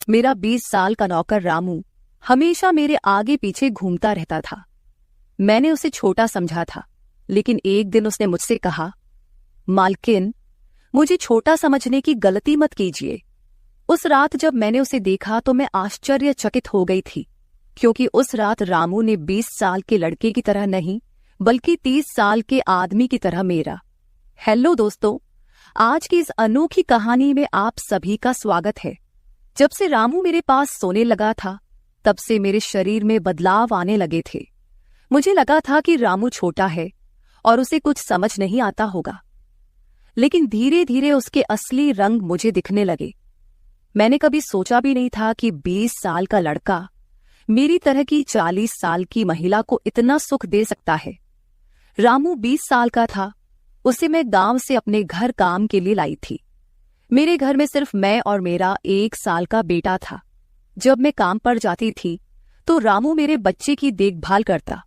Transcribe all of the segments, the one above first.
मेरा 20 साल का नौकर रामू हमेशा मेरे आगे पीछे घूमता रहता था। मैंने उसे छोटा समझा था, लेकिन एक दिन उसने मुझसे कहा, मालकिन, मुझे छोटा समझने की गलती मत कीजिए। उस रात जब मैंने उसे देखा तो मैं आश्चर्यचकित हो गई थी, क्योंकि उस रात रामू ने 20 साल के लड़के की तरह नहीं, बल्कि 30 साल के आदमी की तरह मेरा। हेलो दोस्तों, आज की इस अनोखी कहानी में आप सभी का स्वागत है। जब से रामू मेरे पास सोने लगा था, तब से मेरे शरीर में बदलाव आने लगे थे। मुझे लगा था कि रामू छोटा है और उसे कुछ समझ नहीं आता होगा, लेकिन धीरे धीरे उसके असली रंग मुझे दिखने लगे। मैंने कभी सोचा भी नहीं था कि 20 साल का लड़का मेरी तरह की 40 साल की महिला को इतना सुख दे सकता है। रामू 20 साल का था। उसे मैं गांव से अपने घर काम के लिए लाई थी। मेरे घर में सिर्फ मैं और मेरा 1 साल का बेटा था। जब मैं काम पर जाती थी तो रामू मेरे बच्चे की देखभाल करता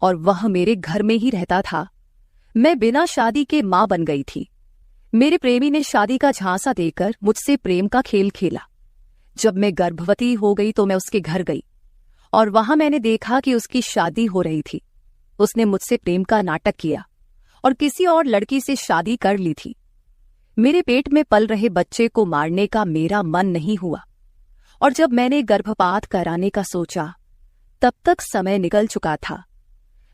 और वह मेरे घर में ही रहता था। मैं बिना शादी के मां बन गई थी। मेरे प्रेमी ने शादी का झांसा देकर मुझसे प्रेम का खेल खेला। जब मैं गर्भवती हो गई तो मैं उसके घर गई और वहां मैंने देखा कि उसकी शादी हो रही थी। उसने मुझसे प्रेम का नाटक किया और किसी और लड़की से शादी कर ली थी। मेरे पेट में पल रहे बच्चे को मारने का मेरा मन नहीं हुआ, और जब मैंने गर्भपात कराने का सोचा, तब तक समय निकल चुका था।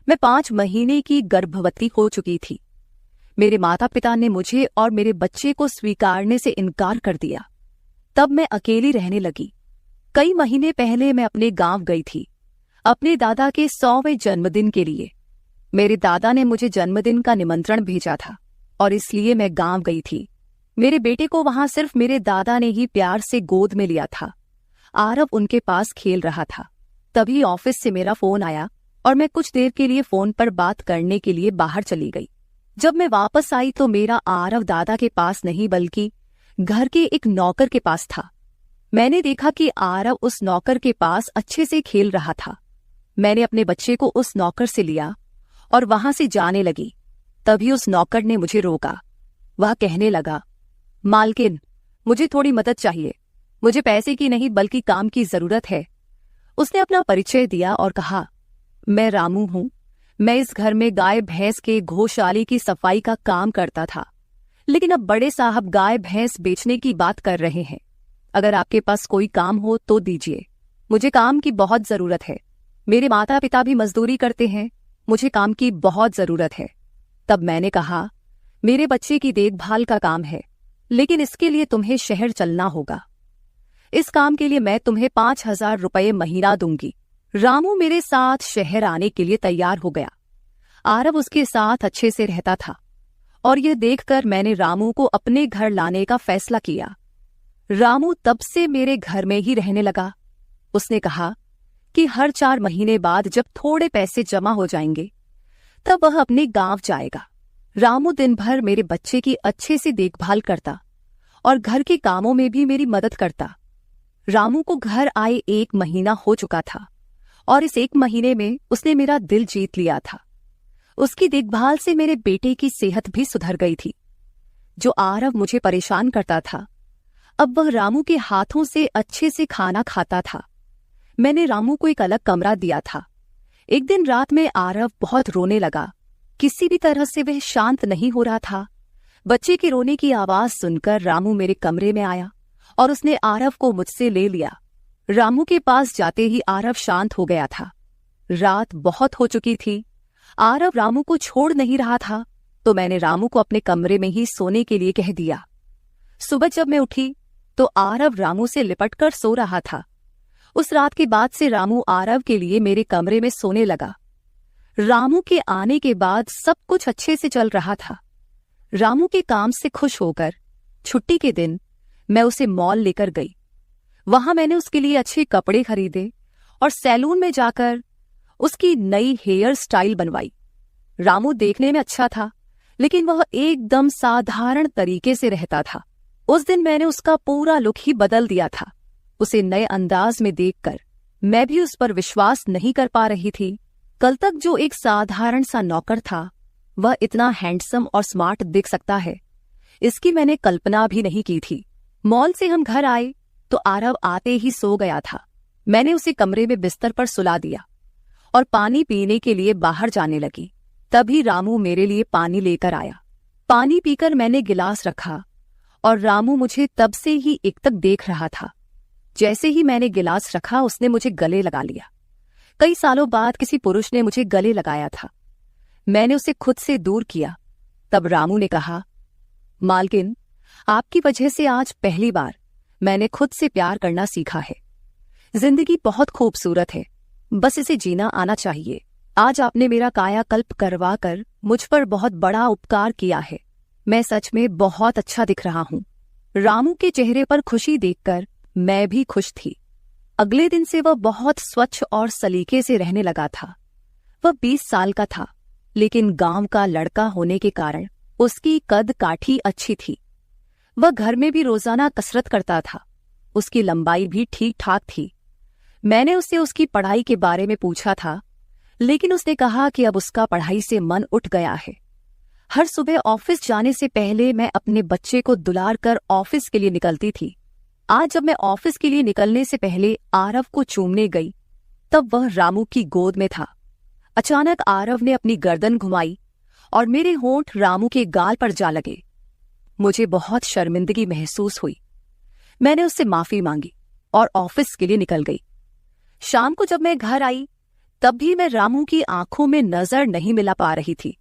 मैं 5 महीने की गर्भवती हो चुकी थी। मेरे माता पिता ने मुझे और मेरे बच्चे को स्वीकारने से इनकार कर दिया। तब मैं अकेली रहने लगी। कई महीने पहले मैं अपने गांव गई थी, अपने दादा के 100वें जन्मदिन के लिए। मेरे दादा ने मुझे जन्मदिन का निमंत्रण भेजा था और इसलिए मैं गांव गई थी। मेरे बेटे को वहां सिर्फ मेरे दादा ने ही प्यार से गोद में लिया था। आरव उनके पास खेल रहा था। तभी ऑफिस से मेरा फोन आया और मैं कुछ देर के लिए फोन पर बात करने के लिए बाहर चली गई। जब मैं वापस आई तो मेरा आरव दादा के पास नहीं बल्कि घर के एक नौकर के पास था। मैंने देखा कि आरव उस नौकर के पास अच्छे से खेल रहा था। मैंने अपने बच्चे को उस नौकर से लिया और वहां से जाने लगी। तभी उस नौकर ने मुझे रोका। वह कहने लगा, मालकिन, मुझे थोड़ी मदद चाहिए। मुझे पैसे की नहीं बल्कि काम की जरूरत है। उसने अपना परिचय दिया और कहा, मैं रामू हूं। मैं इस घर में गाय भैंस के गौशाले की सफाई का काम करता था, लेकिन अब बड़े साहब गाय भैंस बेचने की बात कर रहे हैं। अगर आपके पास कोई काम हो तो दीजिए। मुझे काम की बहुत जरूरत है। मेरे माता पिता भी मजदूरी करते हैं। मुझे काम की बहुत जरूरत है। तब मैंने कहा, मेरे बच्चे की देखभाल का काम है, लेकिन इसके लिए तुम्हें शहर चलना होगा। इस काम के लिए मैं तुम्हें 5,000 रुपये महीना दूंगी। रामू मेरे साथ शहर आने के लिए तैयार हो गया। आरव उसके साथ अच्छे से रहता था और यह देखकर मैंने रामू को अपने घर लाने का फैसला किया। रामू तब से मेरे घर में ही रहने लगा। उसने कहा कि हर 4 महीने बाद जब थोड़े पैसे जमा हो जाएंगे, तब वह अपने गांव जाएगा। रामू दिन भर मेरे बच्चे की अच्छे से देखभाल करता और घर के कामों में भी मेरी मदद करता। रामू को घर आए 1 महीना हो चुका था और इस 1 महीने में उसने मेरा दिल जीत लिया था। उसकी देखभाल से मेरे बेटे की सेहत भी सुधर गई थी। जो आरव मुझे परेशान करता था, अब वह रामू के हाथों से अच्छे से खाना खाता था। मैंने रामू को एक अलग कमरा दिया था। एक दिन रात में आरव बहुत रोने लगा। किसी भी तरह से वह शांत नहीं हो रहा था। बच्चे के रोने की आवाज सुनकर रामू मेरे कमरे में आया और उसने आरव को मुझसे ले लिया। रामू के पास जाते ही आरव शांत हो गया था। रात बहुत हो चुकी थी। आरव रामू को छोड़ नहीं रहा था, तो मैंने रामू को अपने कमरे में ही सोने के लिए कह दिया। सुबह जब मैं उठी तो आरव रामू से लिपटकर सो रहा था। उस रात के बाद से रामू आरव के लिए मेरे कमरे में सोने लगा। रामू के आने के बाद सब कुछ अच्छे से चल रहा था। रामू के काम से खुश होकर छुट्टी के दिन मैं उसे मॉल लेकर गई। वहां मैंने उसके लिए अच्छे कपड़े खरीदे और सैलून में जाकर उसकी नई हेयर स्टाइल बनवाई। रामू देखने में अच्छा था, लेकिन वह एकदम साधारण तरीके से रहता था। उस दिन मैंने उसका पूरा लुक ही बदल दिया था। उसे नए अंदाज में देखकर मैं भी उस पर विश्वास नहीं कर पा रही थी। कल तक जो एक साधारण सा नौकर था, वह इतना हैंडसम और स्मार्ट दिख सकता है, इसकी मैंने कल्पना भी नहीं की थी। मॉल से हम घर आए तो आरव आते ही सो गया था। मैंने उसे कमरे में बिस्तर पर सुला दिया और पानी पीने के लिए बाहर जाने लगी। तभी रामू मेरे लिए पानी लेकर आया। पानी पीकर मैंने गिलास रखा और रामू मुझे तब से ही एकटक देख रहा था। जैसे ही मैंने गिलास रखा उसने मुझे गले लगा लिया। कई सालों बाद किसी पुरुष ने मुझे गले लगाया था। मैंने उसे खुद से दूर किया। तब रामू ने कहा, मालकिन, आपकी वजह से आज पहली बार मैंने खुद से प्यार करना सीखा है। जिंदगी बहुत खूबसूरत है, बस इसे जीना आना चाहिए। आज आपने मेरा कायाकल्प करवा कर मुझ पर बहुत बड़ा उपकार किया है। मैं सच में बहुत अच्छा दिख रहा हूँ। रामू के चेहरे पर खुशी देखकर मैं भी खुश थी। अगले दिन से वह बहुत स्वच्छ और सलीके से रहने लगा था। वह 20 साल का था, लेकिन गांव का लड़का होने के कारण उसकी कद काठी अच्छी थी। वह घर में भी रोजाना कसरत करता था। उसकी लंबाई भी ठीक ठाक थी। मैंने उससे उसकी पढ़ाई के बारे में पूछा था, लेकिन उसने कहा कि अब उसका पढ़ाई से मन उठ गया है। हर सुबह ऑफिस जाने से पहले मैं अपने बच्चे को दुलार कर ऑफिस के लिए निकलती थी। आज जब मैं ऑफिस के लिए निकलने से पहले आरव को चूमने गई, तब वह रामू की गोद में था। अचानक आरव ने अपनी गर्दन घुमाई और मेरे होंठ रामू के गाल पर जा लगे। मुझे बहुत शर्मिंदगी महसूस हुई। मैंने उससे माफी मांगी और ऑफिस के लिए निकल गई। शाम को जब मैं घर आई, तब भी मैं रामू की आंखों में नजर नहीं मिला पा रही थी।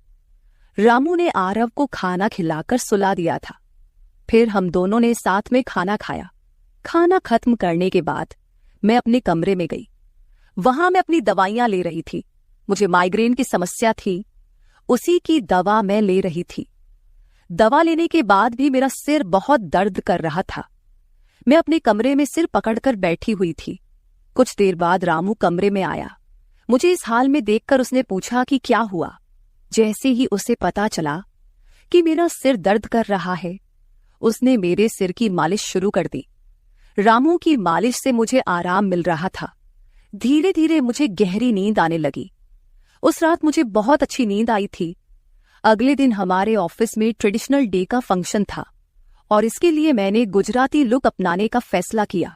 रामू ने आरव को खाना खिलाकर सुला दिया था। फिर हम दोनों ने साथ में खाना खाया। खाना खत्म करने के बाद मैं अपने कमरे में गई। वहां मैं अपनी दवाइयां ले रही थी। मुझे माइग्रेन की समस्या थी, उसी की दवा मैं ले रही थी। दवा लेने के बाद भी मेरा सिर बहुत दर्द कर रहा था। मैं अपने कमरे में सिर पकड़कर बैठी हुई थी। कुछ देर बाद रामू कमरे में आया। मुझे इस हाल में देखकर उसने पूछा कि क्या हुआ। जैसे ही उसे पता चला कि मेरा सिर दर्द कर रहा है, उसने मेरे सिर की मालिश शुरू कर दी। रामू की मालिश से मुझे आराम मिल रहा था। धीरे धीरे मुझे गहरी नींद आने लगी। उस रात मुझे बहुत अच्छी नींद आई थी। अगले दिन हमारे ऑफिस में ट्रेडिशनल डे का फंक्शन था और इसके लिए मैंने गुजराती लुक अपनाने का फैसला किया।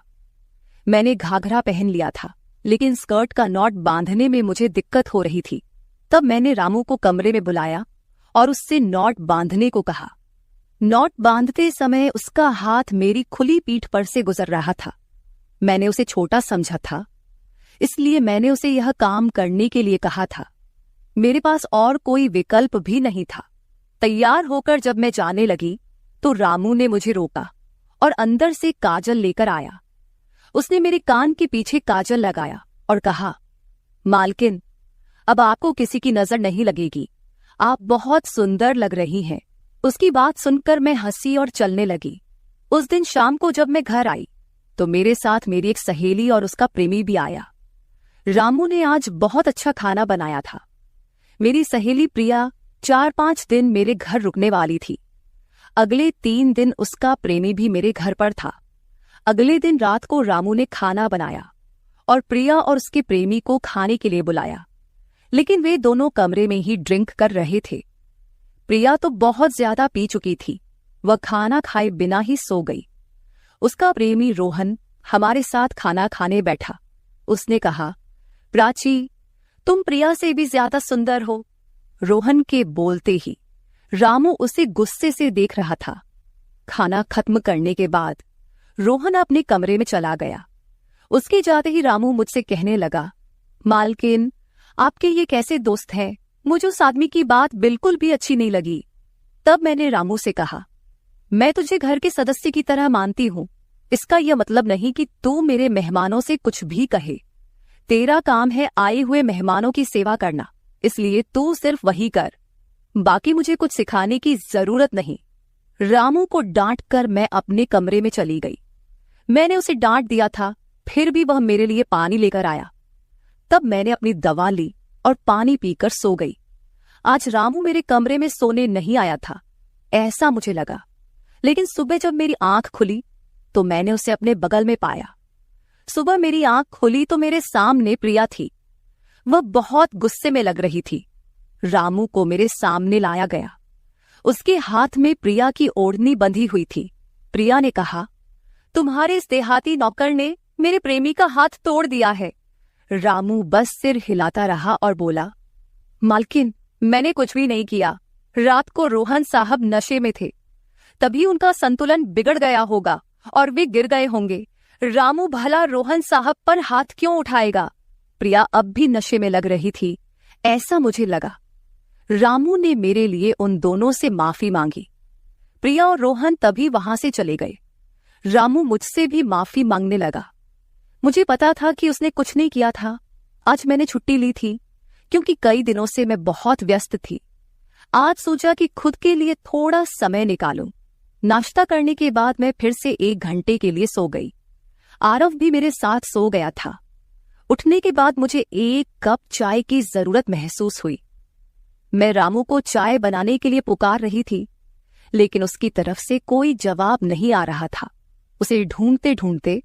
मैंने घाघरा पहन लिया था, लेकिन स्कर्ट का नॉट बांधने में मुझे दिक्कत हो रही थी। तब मैंने रामू को कमरे में बुलाया और उससे नॉट बांधने को कहा। नॉट बांधते समय उसका हाथ मेरी खुली पीठ पर से गुजर रहा था। मैंने उसे छोटा समझा था, इसलिए मैंने उसे यह काम करने के लिए कहा था। मेरे पास और कोई विकल्प भी नहीं था। तैयार होकर जब मैं जाने लगी, तो रामू ने मुझे रोका और अंदर से काजल लेकर आया। उसने मेरे कान के पीछे काजल लगाया और कहा, मालकिन, अब आपको किसी की नजर नहीं लगेगी। आप बहुत सुंदर लग रही हैं। उसकी बात सुनकर मैं हंसी और चलने लगी। उस दिन शाम को जब मैं घर आई, तो मेरे साथ मेरी एक सहेली और उसका प्रेमी भी आया। रामू ने आज बहुत अच्छा खाना बनाया था। मेरी सहेली प्रिया 4-5 दिन मेरे घर रुकने वाली थी। अगले 3 दिन उसका प्रेमी भी मेरे घर पर था। अगले दिन रात को रामू ने खाना बनाया और प्रिया और उसके प्रेमी को खाने के लिए बुलाया, लेकिन वे दोनों कमरे में ही ड्रिंक कर रहे थे। प्रिया तो बहुत ज्यादा पी चुकी थी। वह खाना खाए बिना ही सो गई। उसका प्रेमी रोहन हमारे साथ खाना खाने बैठा। उसने कहा, प्राची, तुम प्रिया से भी ज्यादा सुंदर हो। रोहन के बोलते ही रामू उसे गुस्से से देख रहा था। खाना खत्म करने के बाद रोहन अपने कमरे में चला गया। उसके जाते ही रामू मुझसे कहने लगा, मालकिन, आपके ये कैसे दोस्त हैं? मुझे उस आदमी की बात बिल्कुल भी अच्छी नहीं लगी। तब मैंने रामू से कहा, मैं तुझे घर के सदस्य की तरह मानती हूँ। इसका यह मतलब नहीं कि तू मेरे मेहमानों से कुछ भी कहे। तेरा काम है आए हुए मेहमानों की सेवा करना, इसलिए तू सिर्फ वही कर। बाकी मुझे कुछ सिखाने की जरूरत नहीं। रामू को डांट कर मैं अपने कमरे में चली गई। मैंने उसे डांट दिया था, फिर भी वह मेरे लिए पानी लेकर आया। तब मैंने अपनी दवा ली और पानी पीकर सो गई। आज रामू मेरे कमरे में सोने नहीं आया था, ऐसा मुझे लगा। लेकिन सुबह जब मेरी आंख खुली, तो मैंने उसे अपने बगल में पाया। सुबह मेरी आंख खुली तो मेरे सामने प्रिया थी। वह बहुत गुस्से में लग रही थी। रामू को मेरे सामने लाया गया। उसके हाथ में प्रिया की ओढ़नी बंधी हुई थी। प्रिया ने कहा, तुम्हारे इस देहाती नौकर ने मेरे प्रेमी का हाथ तोड़ दिया है। रामू बस सिर हिलाता रहा और बोला, मालकिन, मैंने कुछ भी नहीं किया। रात को रोहन साहब नशे में थे, तभी उनका संतुलन बिगड़ गया होगा और वे गिर गए होंगे। रामू भला रोहन साहब पर हाथ क्यों उठाएगा? प्रिया अब भी नशे में लग रही थी, ऐसा मुझे लगा। रामू ने मेरे लिए उन दोनों से माफी मांगी। प्रिया और रोहन तभी वहां से चले गए। रामू मुझसे भी माफी मांगने लगा। मुझे पता था कि उसने कुछ नहीं किया था। आज मैंने छुट्टी ली थी क्योंकि कई दिनों से मैं बहुत व्यस्त थी। आज सोचा कि खुद के लिए थोड़ा समय निकालूं। नाश्ता करने के बाद मैं फिर से 1 घंटे के लिए सो गई। आरव भी मेरे साथ सो गया था। उठने के बाद मुझे 1 कप चाय की जरूरत महसूस हुई। मैं रामू को चाय बनाने के लिए पुकार रही थी, लेकिन उसकी तरफ से कोई जवाब नहीं आ रहा था। उसे ढूंढते ढूंढते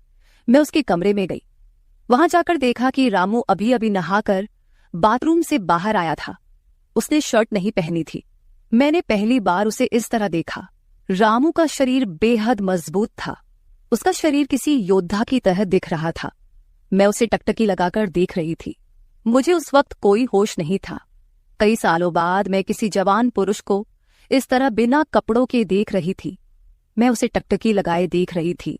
मैं उसके कमरे में गई। वहां जाकर देखा कि रामू अभी अभी नहाकर बाथरूम से बाहर आया था। उसने शर्ट नहीं पहनी थी। मैंने पहली बार उसे इस तरह देखा। रामू का शरीर बेहद मजबूत था। उसका शरीर किसी योद्धा की तरह दिख रहा था। मैं उसे टकटकी लगाकर देख रही थी। मुझे उस वक्त कोई होश नहीं था। कई सालों बाद मैं किसी जवान पुरुष को इस तरह बिना कपड़ों के देख रही थी। मैं उसे टकटकी लगाए देख रही थी।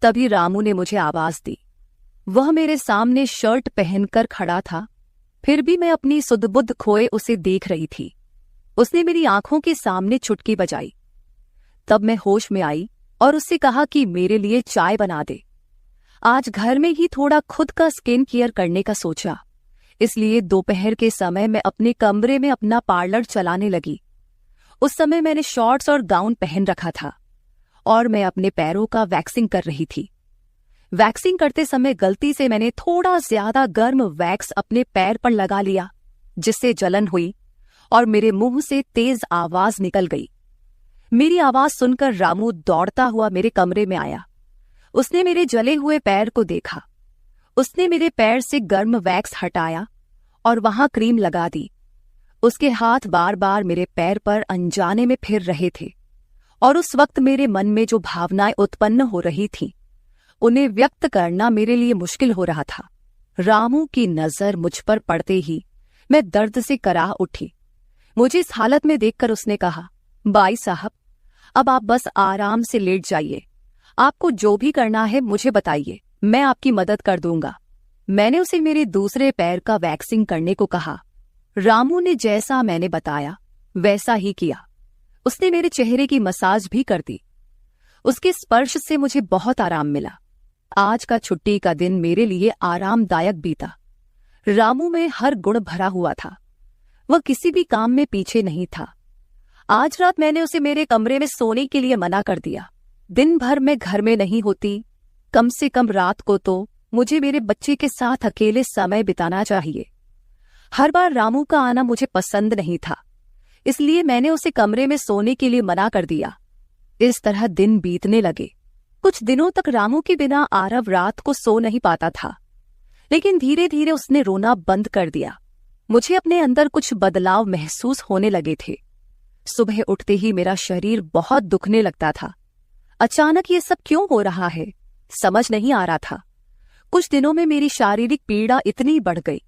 तभी रामू ने मुझे आवाज दी। वह मेरे सामने शर्ट पहनकर खड़ा था, फिर भी मैं अपनी सुध-बुध खोए उसे देख रही थी। उसने मेरी आंखों के सामने चुटकी बजाई। तब मैं होश में आई और उससे कहा कि मेरे लिए चाय बना दे। आज घर में ही थोड़ा खुद का स्किन केयर करने का सोचा, इसलिए दोपहर के समय मैं अपने कमरे में अपना पार्लर चलाने लगी। उस समय मैंने शॉर्ट्स और गाउन पहन रखा था और मैं अपने पैरों का वैक्सिंग कर रही थी। वैक्सिंग करते समय गलती से मैंने थोड़ा ज्यादा गर्म वैक्स अपने पैर पर लगा लिया, जिससे जलन हुई और मेरे मुंह से तेज आवाज निकल गई। मेरी आवाज सुनकर रामू दौड़ता हुआ मेरे कमरे में आया। उसने मेरे जले हुए पैर को देखा। उसने मेरे पैर से गर्म वैक्स हटाया और वहां क्रीम लगा दी। उसके हाथ बार बार मेरे पैर पर अनजाने में फिर रहे थे और उस वक्त मेरे मन में जो भावनाएं उत्पन्न हो रही थीं, उन्हें व्यक्त करना मेरे लिए मुश्किल हो रहा था। रामू की नजर मुझ पर पड़ते ही मैं दर्द से कराह उठी। मुझे इस हालत में देखकर उसने कहा, बाई साहब, अब आप बस आराम से लेट जाइए। आपको जो भी करना है मुझे बताइए, मैं आपकी मदद कर दूंगा। मैंने उसे मेरे दूसरे पैर का वैक्सिंग करने को कहा। रामू ने जैसा मैंने बताया वैसा ही किया। उसने मेरे चेहरे की मसाज भी कर दी। उसके स्पर्श से मुझे बहुत आराम मिला। आज का छुट्टी का दिन मेरे लिए आरामदायक बीता। रामू में हर गुण भरा हुआ था। वह किसी भी काम में पीछे नहीं था। आज रात मैंने उसे मेरे कमरे में सोने के लिए मना कर दिया। दिन भर मैं घर में नहीं होती, कम से कम रात को तो मुझे मेरे बच्चे के साथ अकेले समय बिताना चाहिए। हर बार रामू का आना मुझे पसंद नहीं था, इसलिए मैंने उसे कमरे में सोने के लिए मना कर दिया। इस तरह दिन बीतने लगे। कुछ दिनों तक रामू के बिना आरव रात को सो नहीं पाता था, लेकिन धीरे धीरे उसने रोना बंद कर दिया। मुझे अपने अंदर कुछ बदलाव महसूस होने लगे थे। सुबह उठते ही मेरा शरीर बहुत दुखने लगता था। अचानक ये सब क्यों हो रहा है, समझ नहीं आ रहा था। कुछ दिनों में मेरी शारीरिक पीड़ा इतनी बढ़ गई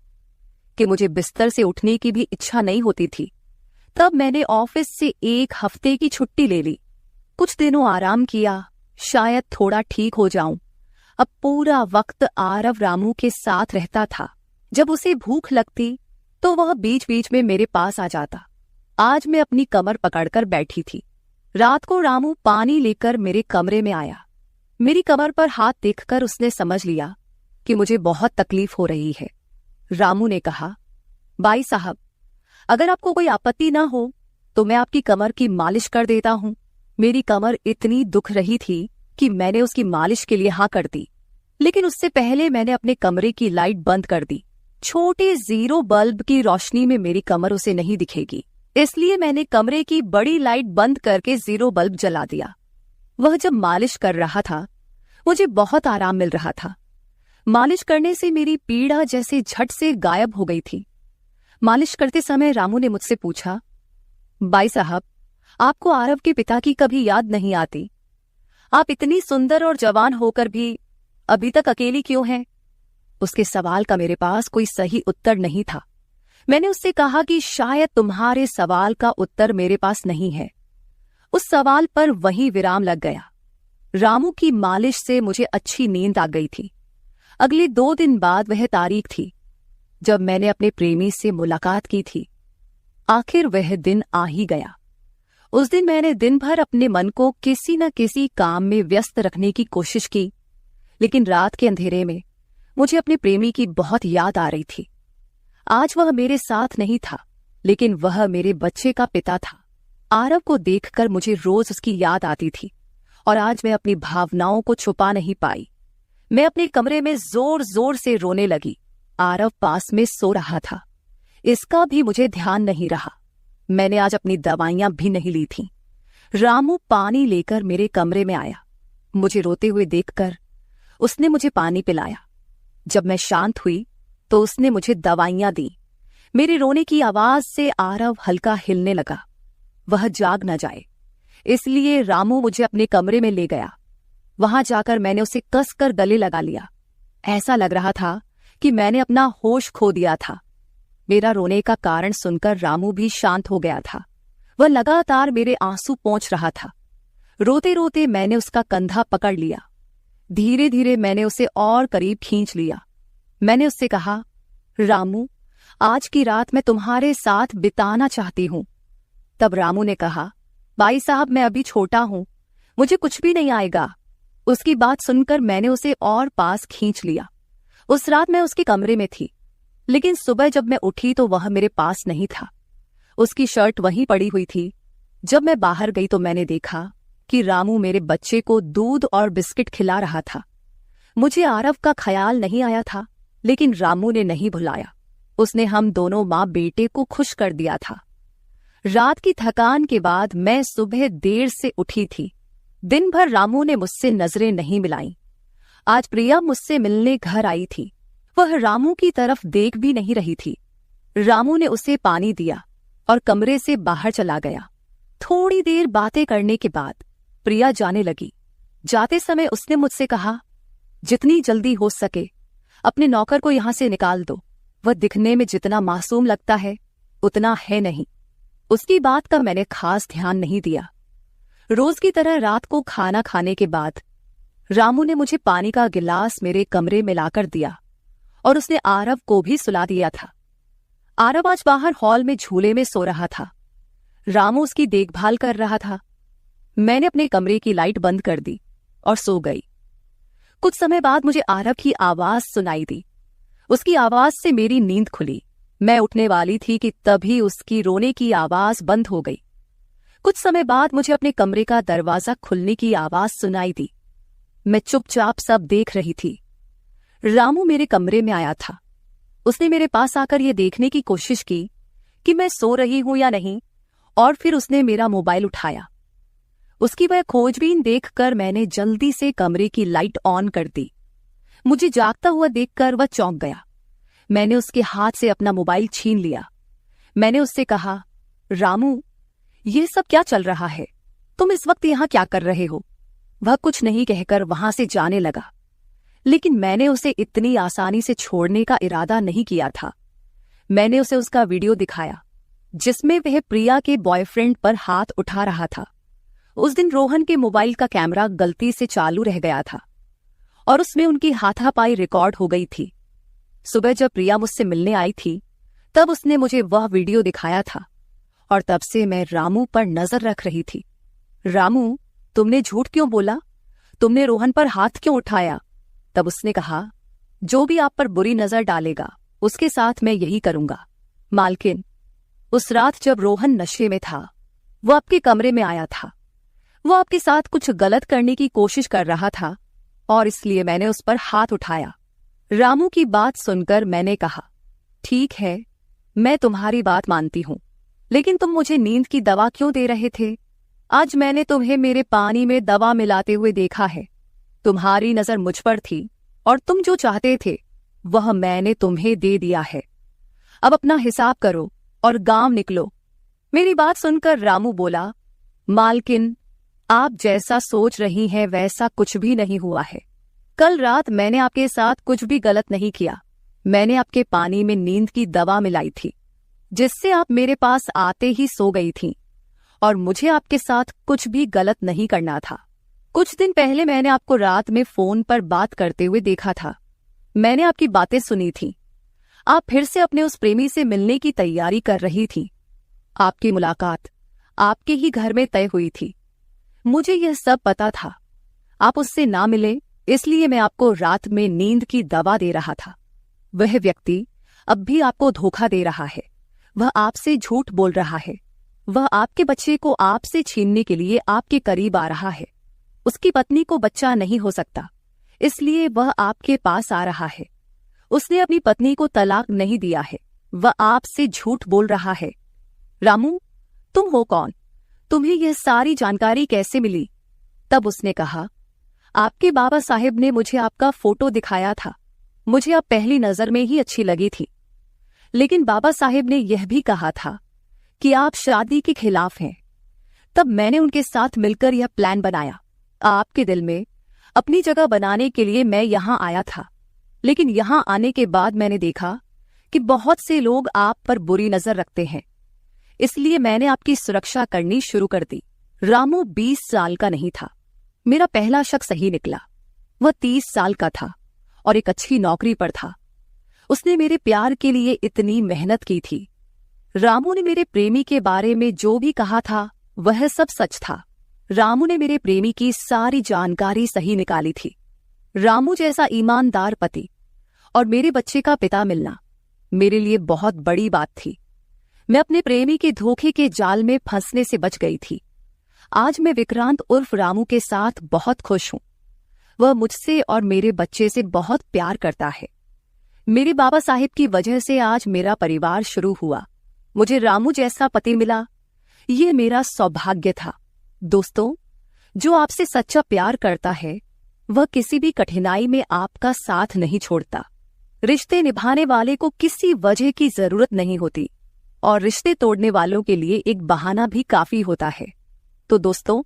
कि मुझे बिस्तर से उठने की भी इच्छा नहीं होती थी। तब मैंने ऑफिस से 1 हफ्ते की छुट्टी ले ली। कुछ दिनों आराम किया, शायद थोड़ा ठीक हो जाऊं। अब पूरा वक्त आरव रामू के साथ रहता था। जब उसे भूख लगती तो वह बीच बीच में मेरे पास आ जाता। आज मैं अपनी कमर पकड़कर बैठी थी। रात को रामू पानी लेकर मेरे कमरे में आया। मेरी कमर पर हाथ देखकर उसने समझ लिया कि मुझे बहुत तकलीफ हो रही है। रामू ने कहा, बाई साहब, अगर आपको कोई आपत्ति ना हो तो मैं आपकी कमर की मालिश कर देता हूं। मेरी कमर इतनी दुख रही थी कि मैंने उसकी मालिश के लिए हाँ कर दी, लेकिन उससे पहले मैंने अपने कमरे की लाइट बंद कर दी। छोटे 0 बल्ब की रोशनी में मेरी कमर उसे नहीं दिखेगी, इसलिए मैंने कमरे की बड़ी लाइट बंद करके 0 बल्ब जला दिया। वह जब मालिश कर रहा था मुझे बहुत आराम मिल रहा था। मालिश करने से मेरी पीड़ा जैसे झट से गायब हो गई थी। मालिश करते समय रामू ने मुझसे पूछा, बाई साहब, आपको आरव के पिता की कभी याद नहीं आती? आप इतनी सुंदर और जवान होकर भी अभी तक अकेली क्यों हैं? उसके सवाल का मेरे पास कोई सही उत्तर नहीं था। मैंने उससे कहा कि शायद तुम्हारे सवाल का उत्तर मेरे पास नहीं है। उस सवाल पर वहीं विराम लग गया। रामू की मालिश से मुझे अच्छी नींद आ गई थी। अगले 2 दिन बाद वह तारीख थी जब मैंने अपने प्रेमी से मुलाकात की थी। आखिर वह दिन आ ही गया। उस दिन मैंने दिन भर अपने मन को किसी न किसी काम में व्यस्त रखने की कोशिश की, लेकिन रात के अंधेरे में मुझे अपने प्रेमी की बहुत याद आ रही थी। आज वह मेरे साथ नहीं था, लेकिन वह मेरे बच्चे का पिता था। आरव को देखकर मुझे रोज उसकी याद आती थी और आज मैं अपनी भावनाओं को छुपा नहीं पाई। मैं अपने कमरे में जोर जोर से रोने लगी। आरव पास में सो रहा था, इसका भी मुझे ध्यान नहीं रहा। मैंने आज अपनी दवाइयां भी नहीं ली थीं। रामू पानी लेकर मेरे कमरे में आया। मुझे रोते हुए देखकर उसने मुझे पानी पिलाया। जब मैं शांत हुई तो उसने मुझे दवाइयां दी। मेरे रोने की आवाज से आरव हल्का हिलने लगा। वह जाग न जाए, इसलिए रामू मुझे अपने कमरे में ले गया। वहां जाकर मैंने उसे कसकर गले लगा लिया। ऐसा लग रहा था कि मैंने अपना होश खो दिया था। मेरा रोने का कारण सुनकर रामू भी शांत हो गया था। वह लगातार मेरे आंसू पोंछ रहा था। रोते रोते मैंने उसका कंधा पकड़ लिया। धीरे धीरे मैंने उसे और करीब खींच लिया। मैंने उससे कहा, रामू, आज की रात मैं तुम्हारे साथ बिताना चाहती हूं। तब रामू ने कहा, भाई साहब, मैं अभी छोटा हूं, मुझे कुछ भी नहीं आएगा। उसकी बात सुनकर मैंने उसे और पास खींच लिया। उस रात मैं उसके कमरे में थी, लेकिन सुबह जब मैं उठी तो वह मेरे पास नहीं था। उसकी शर्ट वहीं पड़ी हुई थी। जब मैं बाहर गई तो मैंने देखा कि रामू मेरे बच्चे को दूध और बिस्किट खिला रहा था। मुझे आरव का ख्याल नहीं आया था, लेकिन रामू ने नहीं भुलाया। उसने हम दोनों माँ बेटे को खुश कर दिया था। रात की थकान के बाद मैं सुबह देर से उठी थी। दिन भर रामू ने मुझसे नजरें नहीं मिलाईं। आज प्रिया मुझसे मिलने घर आई थी। वह रामू की तरफ देख भी नहीं रही थी। रामू ने उसे पानी दिया और कमरे से बाहर चला गया। थोड़ी देर बातें करने के बाद प्रिया जाने लगी। जाते समय उसने मुझसे कहा, जितनी जल्दी हो सके अपने नौकर को यहां से निकाल दो। वह दिखने में जितना मासूम लगता है उतना है नहीं। उसकी बात का मैंने खास ध्यान नहीं दिया। रोज की तरह रात को खाना खाने के बाद रामू ने मुझे पानी का गिलास मेरे कमरे में लाकर दिया और उसने आरव को भी सुला दिया था। आरव आज बाहर हॉल में झूले में सो रहा था। रामू उसकी देखभाल कर रहा था। मैंने अपने कमरे की लाइट बंद कर दी और सो गई। कुछ समय बाद मुझे आरव की आवाज सुनाई दी। उसकी आवाज से मेरी नींद खुली। मैं उठने वाली थी कि तभी उसकी रोने की आवाज बंद हो गई। कुछ समय बाद मुझे अपने कमरे का दरवाजा खुलने की आवाज सुनाई दी। मैं चुपचाप सब देख रही थी। रामू मेरे कमरे में आया था। उसने मेरे पास आकर यह देखने की कोशिश की कि मैं सो रही हूं या नहीं, और फिर उसने मेरा मोबाइल उठाया। उसकी वह खोजबीन देखकर मैंने जल्दी से कमरे की लाइट ऑन कर दी। मुझे जागता हुआ देखकर वह चौंक गया। मैंने उसके हाथ से अपना मोबाइल छीन लिया। मैंने उससे कहा, रामू, ये सब क्या चल रहा है? तुम इस वक्त यहां क्या कर रहे हो? वह कुछ नहीं कहकर वहां से जाने लगा, लेकिन मैंने उसे इतनी आसानी से छोड़ने का इरादा नहीं किया था। मैंने उसे उसका वीडियो दिखाया जिसमें वह प्रिया के बॉयफ्रेंड पर हाथ उठा रहा था। उस दिन रोहन के मोबाइल का कैमरा गलती से चालू रह गया था और उसमें उनकी हाथापाई रिकॉर्ड हो गई थी। सुबह जब प्रिया मुझसे मिलने आई थी तब उसने मुझे वह वीडियो दिखाया था और तब से मैं रामू पर नजर रख रही थी। रामू, तुमने झूठ क्यों बोला? तुमने रोहन पर हाथ क्यों उठाया? तब उसने कहा, जो भी आप पर बुरी नजर डालेगा उसके साथ मैं यही करूंगा। मालकिन, उस रात जब रोहन नशे में था वो आपके कमरे में आया था। वो आपके साथ कुछ गलत करने की कोशिश कर रहा था और इसलिए मैंने उस पर हाथ उठाया। रामू की बात सुनकर मैंने कहा, ठीक है, मैं तुम्हारी बात मानती हूं, लेकिन तुम मुझे नींद की दवा क्यों दे रहे थे? आज मैंने तुम्हें मेरे पानी में दवा मिलाते हुए देखा है। तुम्हारी नजर मुझ पर थी और तुम जो चाहते थे वह मैंने तुम्हें दे दिया है। अब अपना हिसाब करो और गांव निकलो। मेरी बात सुनकर रामू बोला, मालकिन, आप जैसा सोच रही हैं वैसा कुछ भी नहीं हुआ है। कल रात मैंने आपके साथ कुछ भी गलत नहीं किया। मैंने आपके पानी में नींद की दवा मिलाई थी, जिससे आप मेरे पास आते ही सो गई थीं, और मुझे आपके साथ कुछ भी गलत नहीं करना था। कुछ दिन पहले मैंने आपको रात में फोन पर बात करते हुए देखा था। मैंने आपकी बातें सुनी थी। आप फिर से अपने उस प्रेमी से मिलने की तैयारी कर रही थी। आपकी मुलाकात आपके ही घर में तय हुई थी। मुझे यह सब पता था। आप उससे ना मिले, इसलिए मैं आपको रात में नींद की दवा दे रहा था। वह व्यक्ति अब भी आपको धोखा दे रहा है। वह आपसे झूठ बोल रहा है। वह आपके बच्चे को आपसे छीनने के लिए आपके करीब आ रहा है। उसकी पत्नी को बच्चा नहीं हो सकता, इसलिए वह आपके पास आ रहा है। उसने अपनी पत्नी को तलाक नहीं दिया है। वह आपसे झूठ बोल रहा है। रामू, तुम हो कौन? तुम्हें यह सारी जानकारी कैसे मिली? तब उसने कहा, आपके बाबा साहेब ने मुझे आपका फोटो दिखाया था। मुझे आप पहली नजर में ही अच्छी लगी थी, लेकिन बाबा साहेब ने यह भी कहा था कि आप शादी के खिलाफ हैं। तब मैंने उनके साथ मिलकर यह प्लान बनाया। आपके दिल में अपनी जगह बनाने के लिए मैं यहां आया था, लेकिन यहां आने के बाद मैंने देखा कि बहुत से लोग आप पर बुरी नजर रखते हैं, इसलिए मैंने आपकी सुरक्षा करनी शुरू कर दी। रामू 20 साल का नहीं था। मेरा पहला शक सही निकला। वह 30 साल का था और एक अच्छी नौकरी पर था। उसने मेरे प्यार के लिए इतनी मेहनत की थी। रामू ने मेरे प्रेमी के बारे में जो भी कहा था वह सब सच था। रामू ने मेरे प्रेमी की सारी जानकारी सही निकाली थी। रामू जैसा ईमानदार पति और मेरे बच्चे का पिता मिलना मेरे लिए बहुत बड़ी बात थी। मैं अपने प्रेमी के धोखे के जाल में फंसने से बच गई थी। आज मैं विक्रांत उर्फ रामू के साथ बहुत खुश हूं। वह मुझसे और मेरे बच्चे से बहुत प्यार करता है। मेरे बाबा साहिब की वजह से आज मेरा परिवार शुरू हुआ। मुझे रामू जैसा पति मिला, ये मेरा सौभाग्य था। दोस्तों, जो आपसे सच्चा प्यार करता है वह किसी भी कठिनाई में आपका साथ नहीं छोड़ता। रिश्ते निभाने वाले को किसी वजह की जरूरत नहीं होती, और रिश्ते तोड़ने वालों के लिए एक बहाना भी काफी होता है। तो दोस्तों,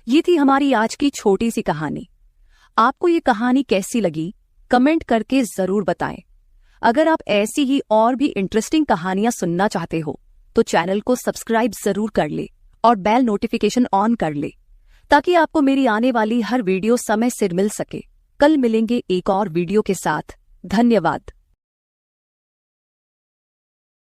ये थी हमारी आज की छोटी सी कहानी। आपको ये कहानी कैसी लगी कमेंट करके जरूर बताएं। अगर आप ऐसी ही और भी इंटरेस्टिंग कहानियां सुनना चाहते हो तो चैनल को सब्सक्राइब जरूर कर ले और बेल नोटिफिकेशन ऑन कर ले, ताकि आपको मेरी आने वाली हर वीडियो समय से मिल सके। कल मिलेंगे एक और वीडियो के साथ। धन्यवाद।